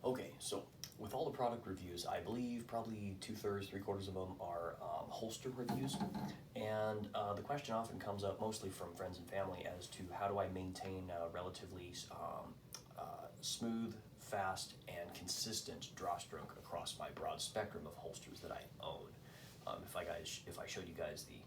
Okay, so with all the product reviews, I believe probably 2/3, 3/4 of them are holster reviews. And the question often comes up mostly from friends and family as to how do I maintain a relatively smooth, fast, and consistent draw stroke across my broad spectrum of holsters that I own. If I showed you guys the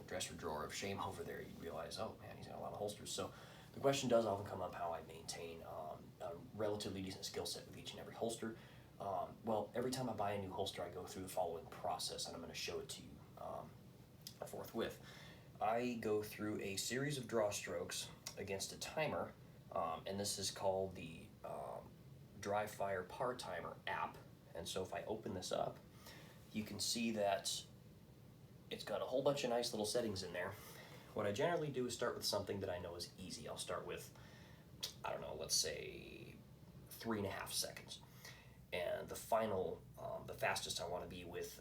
dresser drawer of shame over there, you'd realize, oh man, he's got a lot of holsters. So the question does often come up how I maintain a relatively decent skill set with each and every holster. Well, every time I buy a new holster, I go through the following process, and I'm going to show it to you forthwith. I go through a series of draw strokes against a timer, and this is called the Dry Fire Par Timer app. And so if I open this up, you can see that it's got a whole bunch of nice little settings in there. What I generally do is start with something that I know is easy. I'll start with, I don't know, let's say 3.5 seconds. And the final, the fastest I want to be with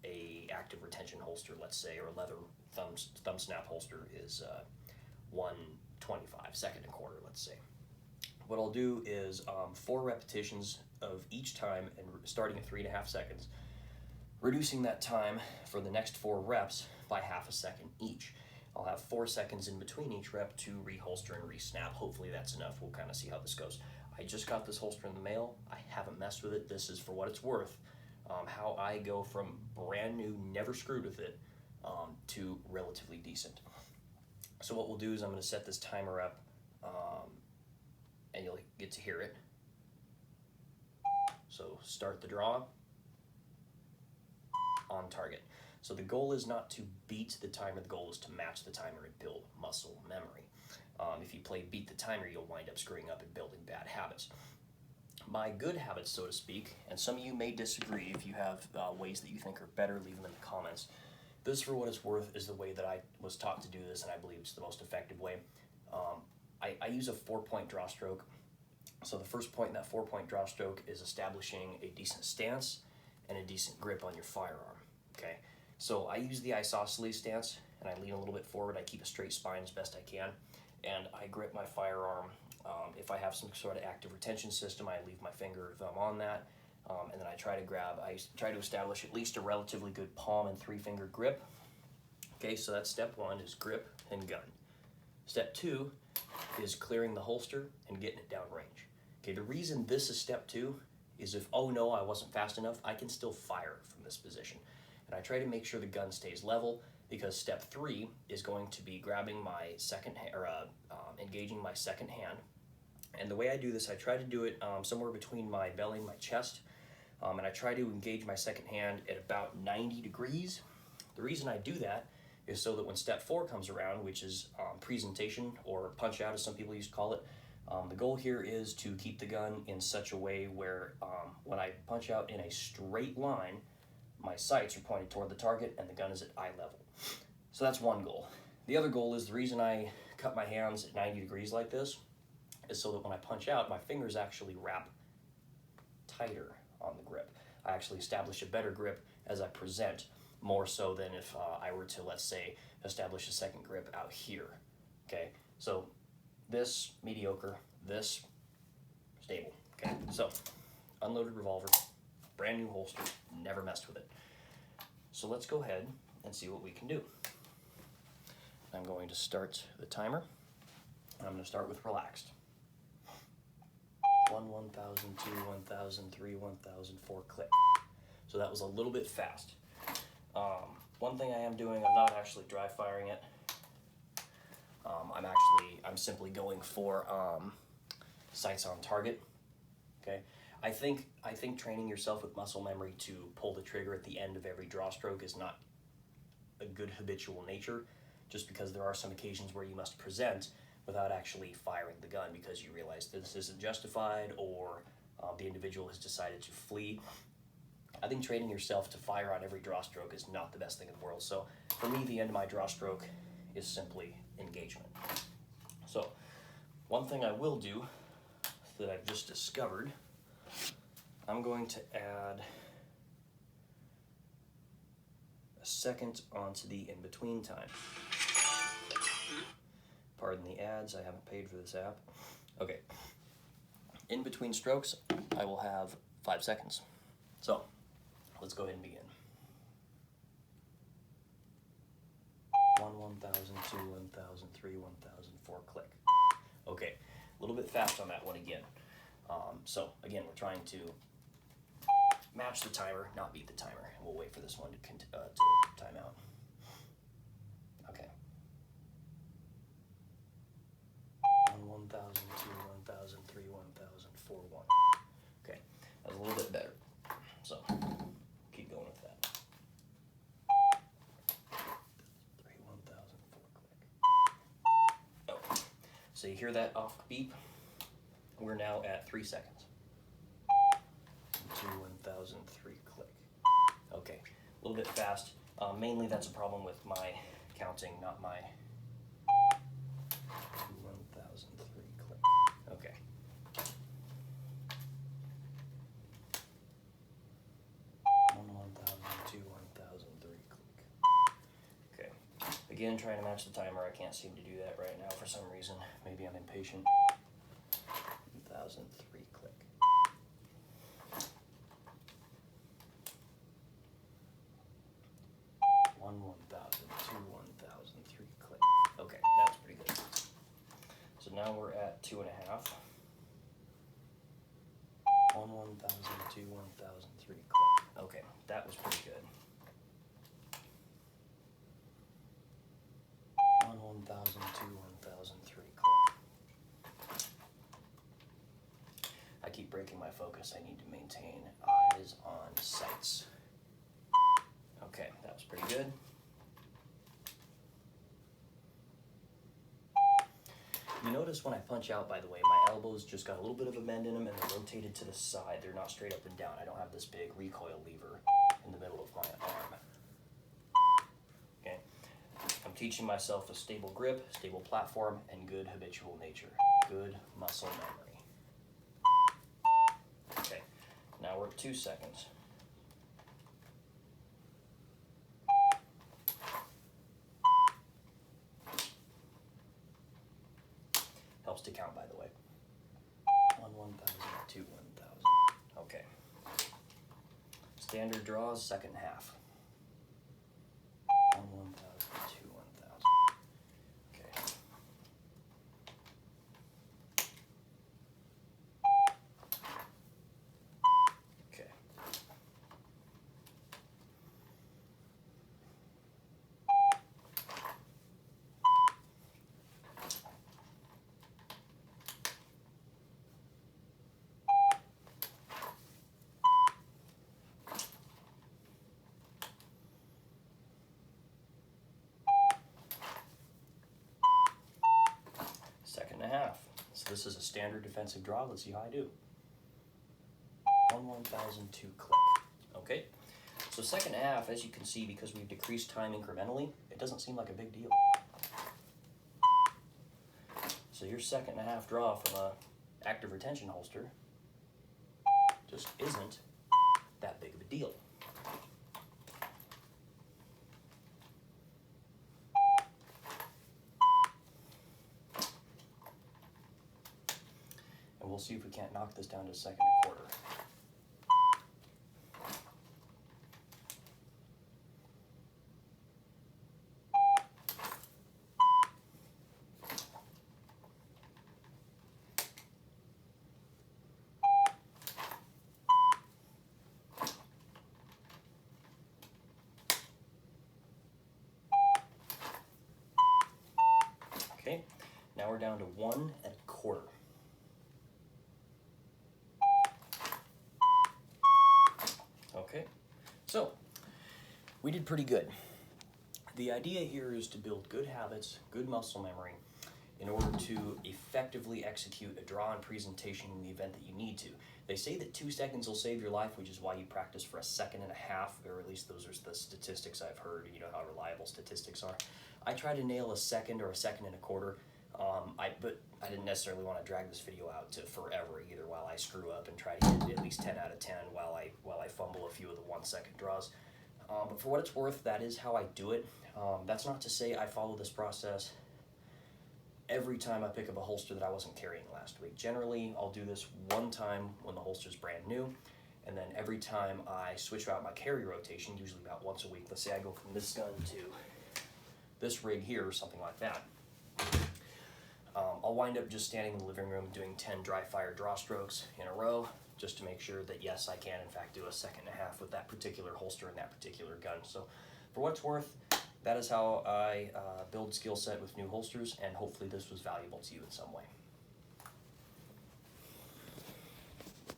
a active retention holster, let's say, or leather thumb snap holster is 1:25, second and quarter, let's say. What I'll do is 4 repetitions of each time, and starting at 3.5 seconds, reducing that time for the next 4 reps by 1/2 second each. I'll have 4 seconds in between each rep to reholster and re-snap. Hopefully that's enough. We'll kind of see how this goes. I just got this holster in the mail. I haven't messed with it. This is for what it's worth. How I go from brand new, never screwed with it, to relatively decent. So what we'll do is I'm going to set this timer up, and you'll get to hear it. So start the draw, on target. So the goal is not to beat the timer, the goal is to match the timer and build muscle memory. If you play beat the timer, you'll wind up screwing up and building bad habits. My good habits, so to speak, and some of you may disagree. If you have ways that you think are better, leave them in the comments. This, for what it's worth, is the way that I was taught to do this, and I believe it's the most effective way. I use a 4-point draw stroke. So the first point in that 4-point draw stroke is establishing a decent stance and a decent grip on your firearm. Okay, so I use the isosceles stance, and I lean a little bit forward. I keep a straight spine as best I can, and I grip my firearm. If I have some sort of active retention system, I leave my finger or thumb on that, and then I try to establish at least a relatively good palm and 3-finger grip. Okay, so that's step 1, is grip and gun. Step 2 is clearing the holster and getting it downrange. Okay, the reason this is step 2 is if, oh no, I wasn't fast enough, I can still fire from this position. And I try to make sure the gun stays level, because step 3 is going to be grabbing my second engaging my second hand. And the way I do this, I try to do it somewhere between my belly and my chest, and I try to engage my second hand at about 90 degrees. The reason I do that is so that when step 4 comes around, which is presentation or punch out as some people used to call it, the goal here is to keep the gun in such a way where when I punch out in a straight line, my sights are pointed toward the target and the gun is at eye level. So that's one goal. The other goal is, the reason I cut my hands at 90 degrees like this is so that when I punch out, my fingers actually wrap tighter on the grip. I actually establish a better grip as I present, more so than if I were to, let's say, establish a second grip out here. Okay, so this mediocre, this stable. Okay, so unloaded revolver, brand new holster, never messed with it. So let's go ahead and see what we can do. I'm going to start the timer. I'm going to start with relaxed. 1, 1,000, 2, 1,000, 3, 1,004, click. So that was a little bit fast. One thing I am doing, I'm not actually dry firing it. I'm simply going for sights on target. Okay. I think training yourself with muscle memory to pull the trigger at the end of every draw stroke is not a good habitual nature, just because there are some occasions where you must present without actually firing the gun because you realize that this isn't justified, or the individual has decided to flee. I think training yourself to fire on every draw stroke is not the best thing in the world. So for me, the end of my draw stroke is simply engagement. So one thing I will do that I've just discovered, I'm going to add a second onto the in-between time. Pardon the ads, I haven't paid for this app. Okay, In between strokes, I will have 5 seconds. So, let's go ahead and begin. 1, 1,000, 2, 1,000, 3, 1,000, 4, click. Okay, a little bit fast on that one again. So, again, we're trying to match the timer, not beat the timer. And we'll wait for this one to time out. Okay. 1, 1,000, 2, 1,000, 3, 1,000, 4, 1. Okay, that's a little bit better. So, keep going with that. 3, 1,000, 4, click. Oh. So you hear that off beep? We're now at 3 seconds. 2, 1,000, 3, click. Okay, a little bit fast. Mainly that's a problem with my counting, not my 2, 1,000, 3, click. Okay. 1, 1,000, 2, 1,000, 3, click. Okay. Again, trying to match the timer. I can't seem to do that right now for some reason. Maybe I'm impatient. 1,000, 3, click. 1, 1,000, 2, 1,000, 3, click. Okay, that's pretty good. So now we're at 2.5. 1, 1,000, 2, 1,000, 3, click. Okay, that was pretty good. 1, 1,000, 2, 1,000, 3, click. I keep breaking my focus. I need to maintain eyes on sights. Okay, that was pretty good. You notice when I punch out, by the way, my elbows just got a little bit of a bend in them and they're rotated to the side. They're not straight up and down. I don't have this big recoil lever in the middle of my arm. Okay, I'm teaching myself a stable grip, stable platform, and good habitual nature. Good muscle memory. Okay, now we're at 2 seconds. Helps to count, by the way. 1, 1,000, 2, 1,000. Okay. Standard draws, second half. 1, 1,000, 2, 1,000. Okay. Okay. Second and a half. So this is a standard defensive draw. Let's see how I do. 1, 1,002, click. Okay. So second half, as you can see, because we've decreased time incrementally, it doesn't seem like a big deal. So your second and a half draw from a active retention holster just isn't that big of a deal. And we'll see if we can't knock this down to second and quarter. Okay, now we're down to 1 1/4. Okay, so we did pretty good. The idea here is to build good habits, good muscle memory, in order to effectively execute a draw and presentation in the event that you need to. They say that 2 seconds will save your life, which is why you practice for a second and a half, or at least those are the statistics I've heard. You know how reliable statistics are. I try to nail a second or a second and a quarter, but I didn't necessarily want to drag this video out to forever either, while I screw up and try to get at least 10 out of 10 while I fumble a few of the 1 second draws. But for what it's worth, that is how I do it. That's not to say I follow this process every time I pick up a holster that I wasn't carrying last week. Generally, I'll do this one time when the holster's brand new, and then every time I switch out my carry rotation, usually about once a week. Let's say I go from this gun to this rig here or something like that. I'll wind up just standing in the living room doing 10 dry fire draw strokes in a row, just to make sure that yes, I can in fact do a second and a half with that particular holster and that particular gun. So for what it's worth, that is how I build skill set with new holsters, and hopefully this was valuable to you in some way.